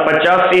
85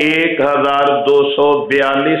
1242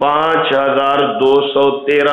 5213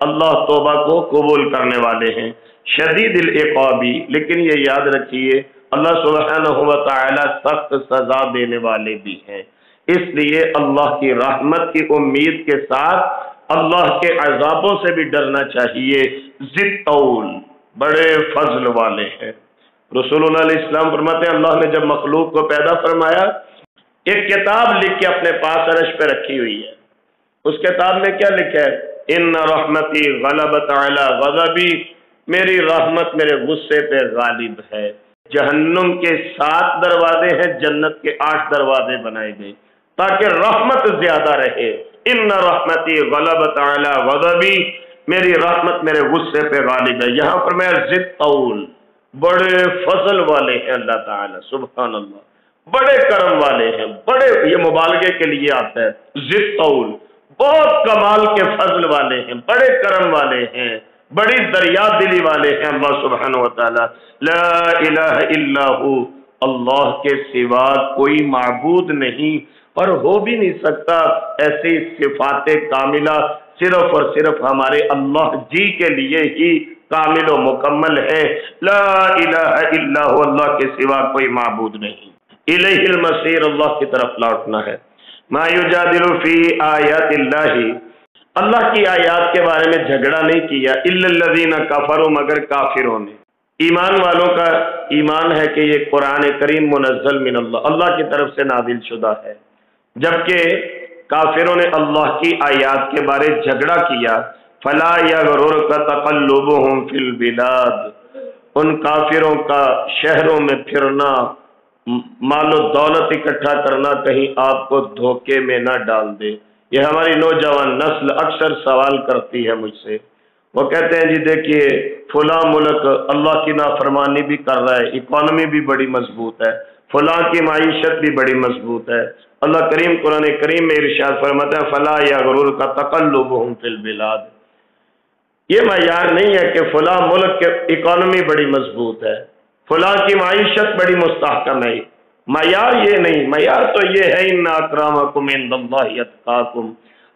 اللہ توبہ کو قبول کرنے والے ہیں، شدید العقابی، لیکن یہ یاد رکھیے اللہ سبحانہ و تعالی سخت سزا دینے والے بھی ہیں، اس لیے اللہ کی رحمت کی امید کے ساتھ اللہ کے عذابوں سے بھی ڈرنا چاہیے۔ ذی الطول، بڑے فضل والے ہیں۔ رسول اللہ علیہ السلام فرماتے ہیں اللہ نے جب مخلوق کو پیدا فرمایا ایک کتاب لکھ کے اپنے پاس عرش پہ رکھی ہوئی ہے، اس کتاب میں کیا لکھا ہے؟ ان رحمتی غلبت علی غضبی، میری رحمت میرے غصے پہ غالب ہے۔ جہنم کے 7 دروازے ہیں، جنت کے 8 دروازے بنائے گئے تاکہ رحمت زیادہ رہے۔ ان رحمتی غلبت علی غضبی، میری رحمت میرے غصے پہ غالب ہے۔ یہاں پر میں ذی الطول، بڑے فضل والے ہیں اللہ تعالی، سبحان اللہ، بڑے کرم والے ہیں، بڑے، یہ مبالغے کے لیے آتا ہے، ذی الطول، بہت کمال کے فضل والے ہیں، بڑے کرم والے ہیں، بڑی دریا دلی والے ہیں اللہ سبحانہ و تعالی۔ لا الہ الا ہو، اللہ کے سوا کوئی معبود نہیں اور ہو بھی نہیں سکتا، ایسی صفات کاملہ صرف اور صرف ہمارے اللہ جی کے لیے ہی کامل و مکمل ہے۔ لا الہ الا ہو، اللہ کے سوا کوئی معبود نہیں۔ الیہ المصیر، اللہ کی طرف لوٹنا ہے۔ ما یجادل فی آیات اللہ، اللہ کی آیات کے بارے میں جھگڑا نہیں کیا الا الذین کفروا، مگر کافروں نے۔ ایمان والوں کا ایمان ہے کہ یہ قرآن کریم منزل من اللہ، اللہ کی طرف سے نازل شدہ ہے، جبکہ کافروں نے اللہ کی آیات کے بارے جھگڑا کیا۔ فلا یغررک تقلبهم فی البلاد، ان کافروں کا شہروں میں پھرنا، مال و دولت اکٹھا کرنا کہیں آپ کو دھوکے میں نہ ڈال دے۔ یہ ہماری نوجوان نسل اکثر سوال کرتی ہے مجھ سے، وہ کہتے ہیں جی دیکھیے فلاں ملک اللہ کی نافرمانی بھی کر رہا ہے، اکانومی بھی بڑی مضبوط ہے، فلاں کی معیشت بھی بڑی مضبوط ہے۔ اللہ کریم قرآن کریم میں ارشاد فرماتا ہے فلا یغررک تقلبهم فی البلاد، یہ معیار نہیں ہے کہ فلاں ملک کے اکانومی بڑی مضبوط ہے، فلاں کی معیشت بڑی مستحکم ہے، معیار یہ نہیں، معیار تو یہ ہے ان اکرامکم عند اللہ اتقاکم،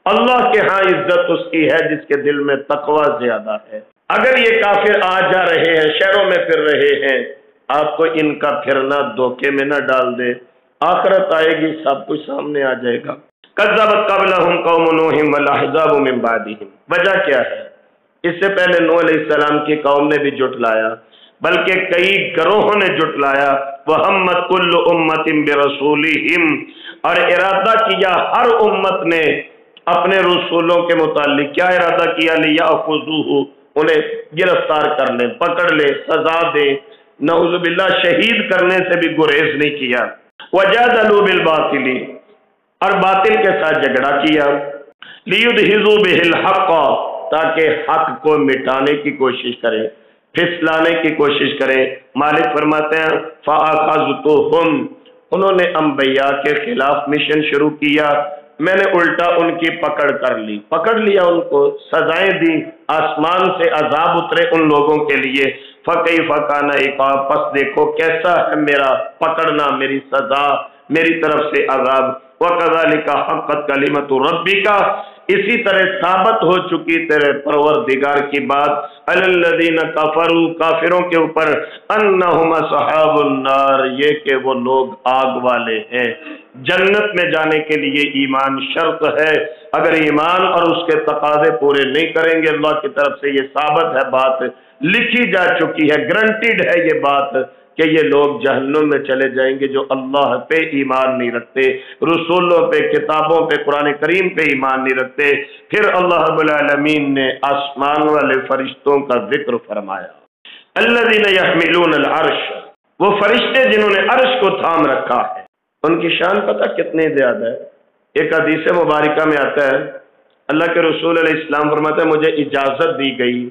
اللہ کے ہاں عزت اس کی ہے جس کے دل میں تقوی زیادہ ہے۔ اگر یہ کافر آ جا رہے ہیں، شہروں میں پھر رہے ہیں، آپ کو ان کا پھرنا دھوکے میں نہ ڈال دے، آخرت آئے گی سب کچھ سامنے آ جائے گا۔ کذبت قبلہم قوم نوح والاحزاب من بعدہم، وجہ کیا ہے؟ اس سے پہلے نوح علیہ السلام کی قوم نے بھی جھٹلایا، بلکہ کئی گروہوں نے جھٹلایا۔ وہمت کل امت برسولہم، اور ارادہ کیا ہر امت نے اپنے رسولوں کے متعلق، کیا ارادہ کیا؟ لیأخذوہ، انہیں گرفتار کر لیں، پکڑ لیں، سزا دیں، نعوذ باللہ شہید کرنے سے بھی گریز نہیں کیا۔ وجادلوا بالباطل، اور باطل کے ساتھ جھگڑا کیا۔ لیدحضوا بہ الحق، تاکہ حق کو مٹانے کی کوشش کریں، پھسلانے کی کوشش کریں۔ مالک فرماتے ہیں فَأَخَذْتُهُمْ، انہوں نے انبیاء کے خلاف مشن شروع کیا، میں نے الٹا ان کی پکڑ کر لی، پکڑ لیا ان کو، سزائیں دی، آسمان سے عذاب اترے ان لوگوں کے لیے۔ فَكَيْفَ كَانَ عِقَابِ، پس دیکھو کیسا ہے میرا پکڑنا، میری سزا، میری طرف سے عذاب۔ وَكَذَلِكَ حَقَّتْ كَلِمَةُ رَبِّكَ، اسی طرح ثابت ہو چکی تیرے پروردگار کی بات، عَلَى الَّذِينَ كَفَرُوا، کافروں کے اوپر، أَنَّهُمْ أَصْحَابُ النَّارِ، یہ کہ وہ لوگ آگ والے ہیں۔ جنت میں جانے کے لیے ایمان شرط ہے، اگر ایمان اور اس کے تقاضے پورے نہیں کریں گے، اللہ کی طرف سے یہ ثابت ہے، بات لکھی جا چکی ہے، گرنٹیڈ ہے یہ بات کہ یہ لوگ جہنم میں چلے جائیں گے جو اللہ پہ ایمان نہیں رکھتے، رسولوں پہ، کتابوں پہ، قرآن کریم پہ ایمان نہیں رکھتے۔ پھر اللہ رب العالمین نے آسمان والے فرشتوں کا ذکر فرمایا، الذین یحملون العرش، وہ فرشتے جنہوں نے عرش کو تھام رکھا ہے، ان کی شان پتہ کتنی زیادہ ہے۔ ایک حدیث مبارکہ میں آتا ہے اللہ کے رسول علیہ السلام فرماتے ہیں مجھے اجازت دی گئی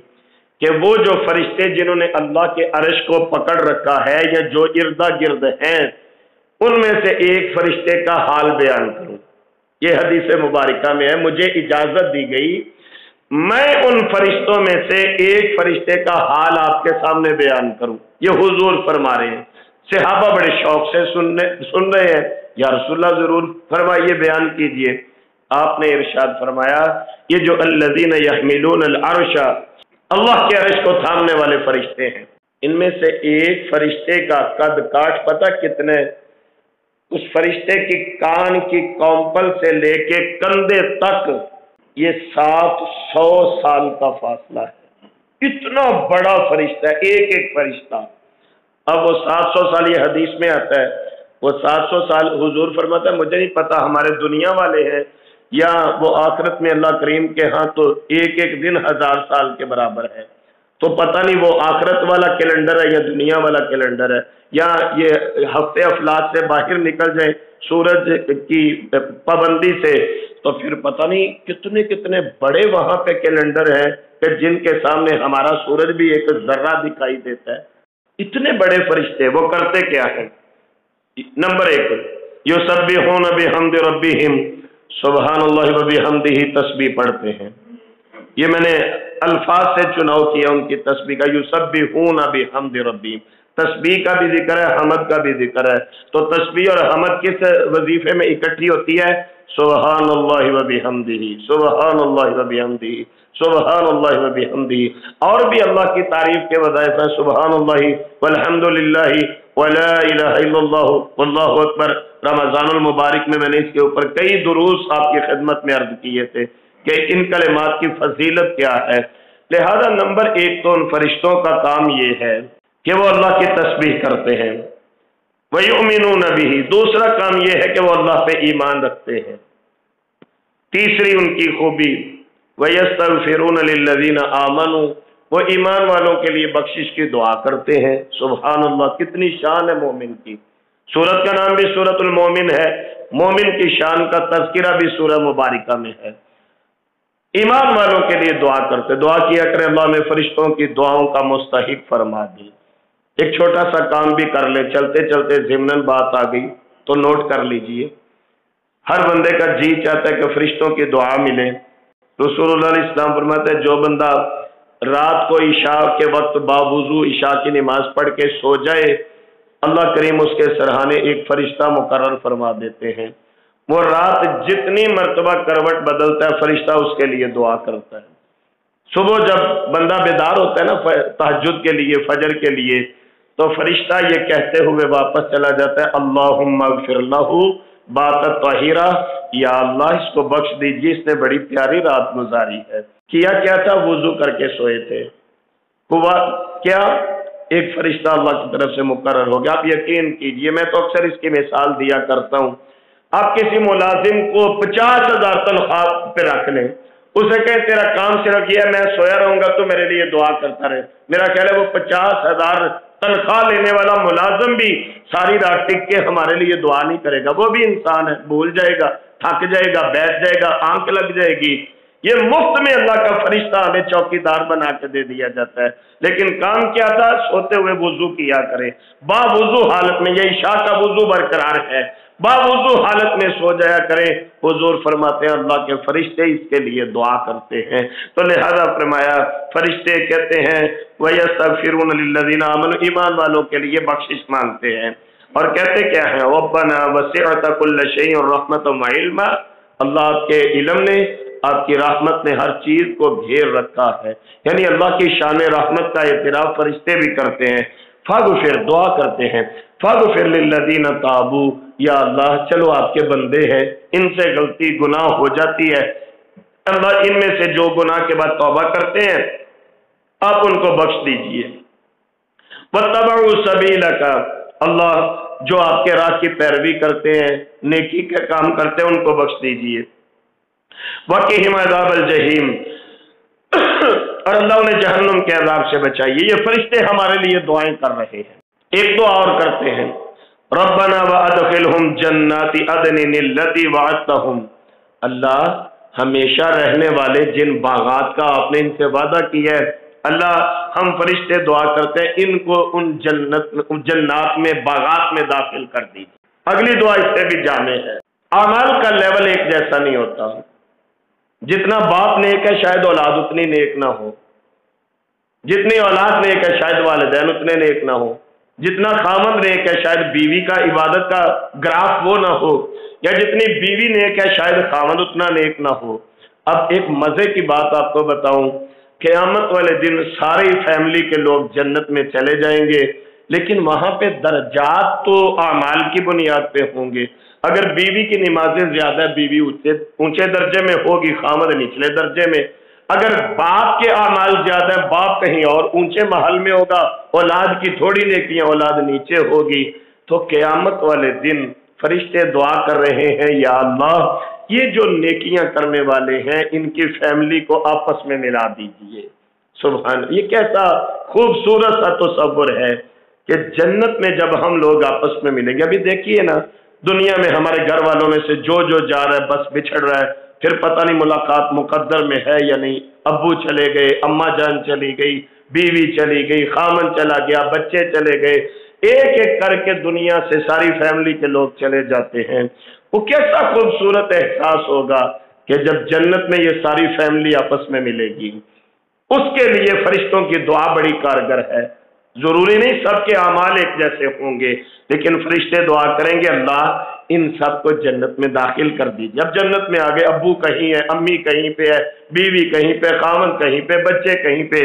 کہ وہ جو فرشتے جنہوں نے اللہ کے عرش کو پکڑ رکھا ہے یا جو اردا گرد ہیں، ان میں سے ایک فرشتے کا حال بیان کروں۔ یہ حدیث مبارکہ میں ہے، مجھے اجازت دی گئی میں ان فرشتوں میں سے ایک فرشتے کا حال آپ کے سامنے بیان کروں۔ یہ حضور فرما رہے ہیں، صحابہ بڑے شوق سے سن رہے ہیں، یا رسول اللہ ضرور فرمائیے، بیان کیجئے۔ آپ نے ارشاد فرمایا یہ جو الذین یحملون العرش، اللہ کے عرش کو تھامنے والے فرشتے ہیں، ان میں سے ایک فرشتے کا قد کاٹ پتہ کتنے؟ اس فرشتے کی کان کی کونپل سے لے کے کندھے تک یہ 700 سال کا فاصلہ ہے۔ اتنا بڑا فرشتہ ہے، ایک ایک فرشتہ۔ اب وہ 700 سال، یہ حدیث میں آتا ہے، وہ 700 سال حضور فرماتا ہے مجھے نہیں پتا ہمارے دنیا والے ہیں یا وہ آخرت میں اللہ کریم کے ہاں تو ایک ایک دن 1000 سال کے برابر ہے، تو پتہ نہیں وہ آخرت والا کیلنڈر ہے یا دنیا والا کیلنڈر ہے، یا یہ ہفتے افلاک سے باہر نکل جائیں سورج کی پابندی سے، تو پھر پتہ نہیں کتنے کتنے بڑے وہاں پہ کیلنڈر ہیں کہ جن کے سامنے ہمارا سورج بھی ایک ذرہ دکھائی دیتا ہے۔ اتنے بڑے فرشتے، وہ کرتے کیا ہیں؟ نمبر 1، یسبحون بحمد ربہم، سبحان اللہ وبحمدہ تسبیح پڑھتے ہیں۔ یہ میں نے الفاظ سے چناؤ کیا ان کی تسبیح کا، یسبحون بحمد ربہم، تسبیح کا بھی ذکر ہے، حمد کا بھی ذکر ہے، تو تسبیح اور حمد کس وظیفے میں اکٹھی ہوتی ہے؟ سبحان اللہ وبحمدہ، سبحان اللہ وبحمدہ، سبحان اللہ وبحمدہ۔ اور بھی اللہ کی تعریف کے وظائف ہیں، سبحان اللہ والحمد للہ ولا الہ الا اللہ واللہ اکبر۔ رمضان المبارک میں نے اس کے اوپر کئی دروس آپ کی خدمت میں عرض کیے تھے کہ ان کلمات کی فضیلت کیا ہے۔ لہذا نمبر 1 تو ان فرشتوں کا کام یہ ہے کہ وہ اللہ کی تسبیح کرتے ہیں، وَيُؤْمِنُونَ بِهِ، دوسرا کام یہ ہے کہ وہ اللہ پہ ایمان رکھتے ہیں۔ تیسری ان کی خوبی وَيَسْتَغْفِرُونَ لِلَّذِينَ آمَنُوا، وہ ایمان والوں کے لیے بخشش کی دعا کرتے ہیں۔ سبحان اللہ، کتنی شان ہے مومن کی۔ سورت کا نام بھی سورت المومن ہے، مومن کی شان کا تذکرہ بھی سورہ مبارکہ میں ہے۔ ایمان والوں کے لیے دعا کرتے، دعا کیا کریں اللہ میں فرشتوں کی دعاؤں کا مستحق فرما دی۔ ایک چھوٹا سا کام بھی کر لیں، چلتے چلتے ضمناً بات آ گئی تو نوٹ کر لیجئے۔ ہر بندے کا جی چاہتا ہے کہ فرشتوں کی دعا ملے۔ رسول اللہ علیہ السلام فرماتے ہیں جو بندہ رات کو عشاء کے وقت باوضو عشاء کی نماز پڑھ کے سو جائے، اللہ کریم اس کے سرہانے ایک فرشتہ مقرر فرما دیتے ہیں۔ وہ رات جتنی مرتبہ کروٹ بدلتا ہے فرشتہ اس کے لیے دعا کرتا ہے۔ صبح جب بندہ بیدار ہوتا ہے نا تہجد کے لیے، فجر کے لیے، تو فرشتہ یہ کہتے ہوئے واپس چلا جاتا ہے اللہم اغفر لہ بات طاہرہ، یا اللہ اس کو بخش دیجیے، اس نے بڑی پیاری رات گزاری ہے۔ کیا تھا؟ وضو کر کے سوئے تھے۔ ہوا کیا؟ ایک فرشتہ اللہ کی طرف سے مقرر ہو گیا۔ آپ یقین کیجئے، میں تو اکثر اس کی مثال دیا کرتا ہوں، آپ کسی ملازم کو 50,000 تنخواہ پہ رکھ لیں، اسے کہیں تیرا کام صرف یہ ہے میں سویا رہوں گا تو میرے لیے دعا کرتا رہے، میرا خیال ہے وہ 50,000 تنخواہ لینے والا ملازم بھی ساری رات ٹک کے ہمارے لیے دعا نہیں کرے گا۔ وہ بھی انسان ہے، بھول جائے گا، تھک جائے گا، بیٹھ جائے گا، آنکھ لگ جائے گی۔ یہ مفت میں اللہ کا فرشتہ ہمیں چوکیدار بنا کے دے دیا جاتا ہے، لیکن کام کیا تھا؟ سوتے ہوئے وضو کیا کرے، با وضو حالت میں، یہ عشاء کا وضو برقرار ہے، با وضو حالت میں سو جایا کریں۔ حضور فرماتے ہیں اللہ کے فرشتے اس کے لیے دعا کرتے ہیں، تو لہذا فرمایا فرشتے کہتے ہیں وَيَسْتَغْفِرُونَ لِلَّذِينَ آمَنُوا، ایمان والوں کے لیے بخشش مانگتے ہیں، اور کہتے کیا ہیں رَبَّنَا وَسِعْتَ كُلَّ شَيْءٍ رَحْمَةً وَعِلْمًا، اللہ آپ کے علم نے، آپ کی رحمت نے ہر چیز کو گھیر رکھا ہے، یعنی اللہ کی شان رحمت کا اعتراف فرشتے بھی کرتے ہیں۔ فاغفر، دعا کرتے ہیں، فاغفر للذین تابوا، یا اللہ چلو آپ کے بندے ہیں، ان سے غلطی گناہ ہو جاتی ہے، اللہ ان میں سے جو گناہ کے بعد توبہ کرتے ہیں آپ ان کو بخش دیجئے۔ واتبعوا سبیلک، اللہ جو آپ کے راہ کی پیروی کرتے ہیں، نیکی کے کام کرتے ہیں، ان کو بخش دیجئے۔ وقہم عذاب الجحیم، اور اللہ انہیں جہنم کے عذاب سے بچائیے۔ یہ فرشتے ہمارے لیے دعائیں کر رہے ہیں۔ ایک دعا اور کرتے ہیں ربنا وادخلہم جنات عدن التی وعدتہم، اللہ ہمیشہ رہنے والے جن باغات کا آپ نے ان سے وعدہ کیا ہے، اللہ ہم فرشتے دعا کرتے ہیں ان کو ان جنات میں، باغات میں داخل کر دیجیے۔ اگلی دعا اس سے بھی جامع ہے۔ اعمال کا لیول ایک جیسا نہیں ہوتا، جتنا باپ نیک ہے شاید اولاد اتنی نیک نہ ہو، جتنی اولاد نیک ہے شاید والدین اتنے نیک نہ ہو، جتنا خامد نیک ہے شاید بیوی کا عبادت کا گراف وہ نہ ہو، یا جتنی بیوی نیک ہے شاید خامد اتنا نیک نہ ہو۔ اب ایک مزے کی بات آپ کو بتاؤں، قیامت والے دن ساری فیملی کے لوگ جنت میں چلے جائیں گے، لیکن وہاں پہ درجات تو اعمال کی بنیاد پہ ہوں گے۔ اگر بیوی کی نمازیں زیادہ، بیوی اونچے درجے میں ہوگی، خامد نچلے درجے میں۔ اگر باپ کے اعمال زیادہ، باپ کہیں اور اونچے محل میں ہوگا، اولاد کی تھوڑی نیکیاں، اولاد نیچے ہوگی۔ تو قیامت والے دن فرشتے دعا کر رہے ہیں، یا اللہ یہ جو نیکیاں کرنے والے ہیں ان کی فیملی کو آپس میں ملا دیجئے۔ سبحان، یہ کیسا خوبصورت سا تصور ہے کہ جنت میں جب ہم لوگ آپس میں ملیں گے۔ ابھی دیکھیے نا، دنیا میں ہمارے گھر والوں میں سے جو جا رہا ہے بس بچھڑ رہا ہے، پھر پتہ نہیں ملاقات مقدر میں ہے یا نہیں۔ ابو چلے گئے، اماں جان چلی گئی، بیوی چلی گئی، خامن چلا گیا، بچے چلے گئے، ایک ایک کر کے دنیا سے ساری فیملی کے لوگ چلے جاتے ہیں۔ وہ کیسا خوبصورت احساس ہوگا کہ جب جنت میں یہ ساری فیملی آپس میں ملے گی۔ اس کے لیے فرشتوں کی دعا بڑی کارگر ہے۔ ضروری نہیں سب کے اعمال ایک جیسے ہوں گے، لیکن فرشتے دعا کریں گے، اللہ ان سب کو جنت میں داخل کر دیجیے۔ اب جنت میں آگے ابو کہیں ہے، امی کہیں پہ ہے، بیوی کہیں پہ، خاوند کہیں پہ، بچے کہیں پہ۔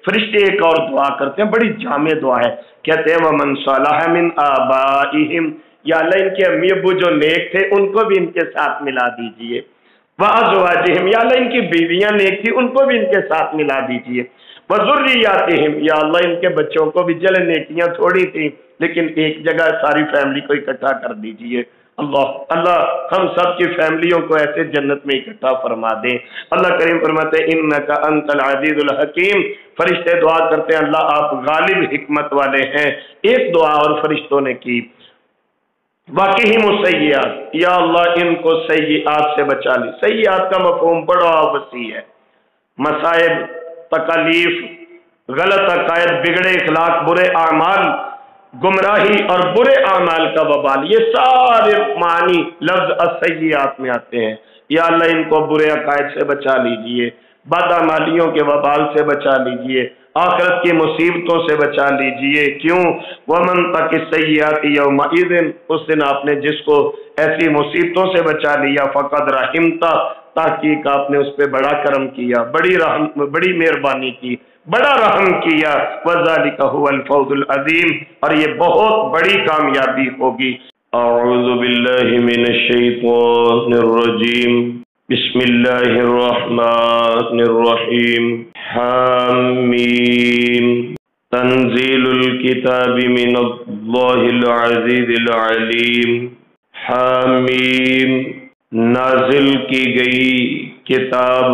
فرشتے ایک اور دعا کرتے ہیں، بڑی جامع دعا ہے، کہتے ہیں وَمَنْ صَلَحَ مِنْ آبَائِهِمْ، یا اللہ ان کے امی ابو جو نیک تھے ان کو بھی ان کے ساتھ ملا دیجئے، وَأَزْوَاجِهِمْ، یا اللہ ان کی بیویاں نیک تھی ان کو بھی ان کے ساتھ ملا دیجئے، وَذُرِّيَّاتِهِمْ، یا اللہ ان کے بچوں کو بھی چلے نیکیاں تھوڑی تھیں لیکن ایک جگہ ساری فیملی کو اکٹھا کر دیجئے۔ اللہ ہم سب کی فیملیوں کو ایسے جنت میں اکٹھا فرما دیں۔ اللہ کریم فرماتے ہیں اِنَّكَ أَنْتَ الْعَزِيزُ الْحَكِيمُ، فرشتے دعا کرتے ہیں اللہ آپ غالب حکمت والے ہیں۔ ایک دعا اور فرشتوں نے کی، وَقِهِمُ السَّيِّئَاتِ، یا اللہ ان کو سیئات سے بچا لی۔ سیئات کا مفہوم بڑا وسیع ہے، مصائب، تکالیف، غلط عقائد، بگڑے اخلاق، برے اعمال، گمراہی اور برے اعمال کا وبال، یہ سارے معنی لفظ السیئات میں آتے ہیں۔ یا اللہ ان کو برے عقائد سے بچا لیجئے، بدعمالیوں کے وبال سے بچا لیجئے، آخرت کی مصیبتوں سے بچا لیجئے۔ کیوں؟ وَمَنْ تَقِ السَّيِّئَاتِ يَوْمَئِذٍ، اس دن آپ نے جس کو ایسی مصیبتوں سے بچا لیا، فَقَدْ رَحِمْتَ، تحقیق آپ نے اس پہ بڑا کرم کیا، بڑی مہربانی کی، بڑا رحم کیا۔ وَذَلِكَ هُوَ الْفَوْزُ الْعَظِيمُ، اور یہ بہت بڑی کامیابی ہوگی۔ اعوذ باللہ من الشیطان الرجیم، بسم اللہ الرحمن الرحیم، حامیم، تنزیل الکتاب من اللہ العزیز العلیم۔ حامیم، نازل کی گئی کتاب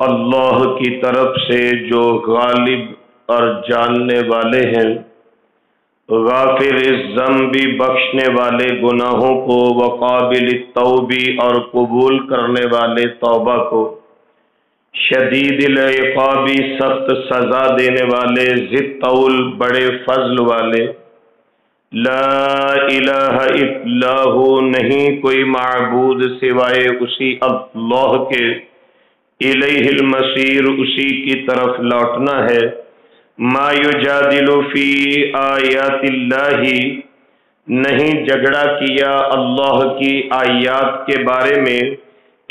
اللہ کی طرف سے جو غالب اور جاننے والے ہیں، غافر الذنب، بخشنے والے گناہوں کو، وقابل التوب، اور قبول کرنے والے توبہ کو، شدید العقاب، سخت سزا دینے والے، ذی الطول، بڑے فضل والے۔ لا الہ الا ہو، نہیں کوئی معبود سوائے اسی اللہ کے، الیہ المصیر، اسی کی طرف لوٹنا ہے۔ ما یجادل فی آیات اللہ، نہیں جھگڑا کیا اللہ کی آیات کے بارے میں،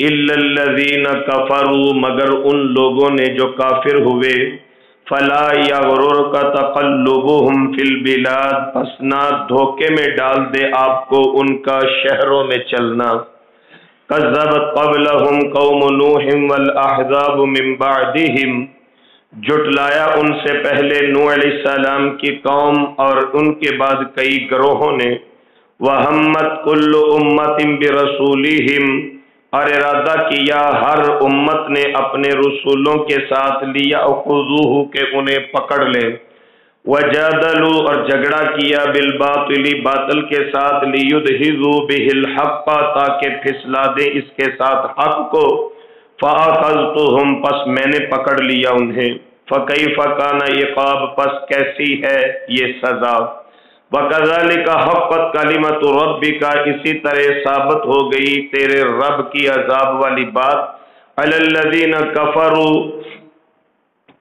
الا الذین کفروا، مگر ان لوگوں نے جو کافر ہوئے، فلا یغررک تقلبهم فی البلاد، پس نہ دھوکے میں ڈال دے آپ کو ان کا شہروں میں چلنا۔ کذبت قبلہم قوم نوح والاحزاب من بعدہم، جھٹلایا ان سے پہلے نوح علیہ السلام کی قوم اور ان کے بعد کئی گروہوں نے۔ وہمت کل امت برسولہم، اور ارادہ کیا ہر امت نے اپنے رسولوں کے ساتھ، لیأخذوہ، کہ انہیں پکڑ لیں۔ وجادلوا، اور جھگڑا کیا، بالباطل، باطل کے ساتھ، لیدحضوا بہ الحق، تاکہ پھسلا دیں اس کے ساتھ حق کو۔ فأخذتهم، پس میں نے پکڑ لیا انہیں۔ فکیف کان عقاب، پس کیسی ہے یہ سزا۔ وَكَذَلِكَ حَقَّتْ كَلِمَةُ رَبِّكَ، اسی طرح ثابت ہو گئی تیرے رب کی عذاب والی بات، عَلَى الَّذِينَ كَفَرُوا،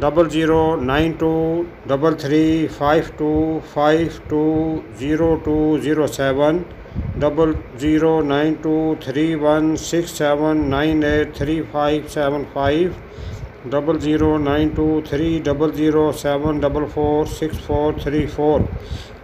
00923352520207 00923167983575 00923007446434।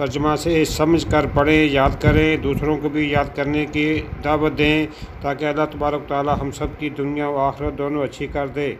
ترجمہ سے سمجھ کر پڑھیں، یاد کریں، دوسروں کو بھی یاد کرنے کی دعوت دیں تاکہ اللہ تبارک و تعالی ہم سب کی دنیا و آخرت دونوں اچھی کر دے۔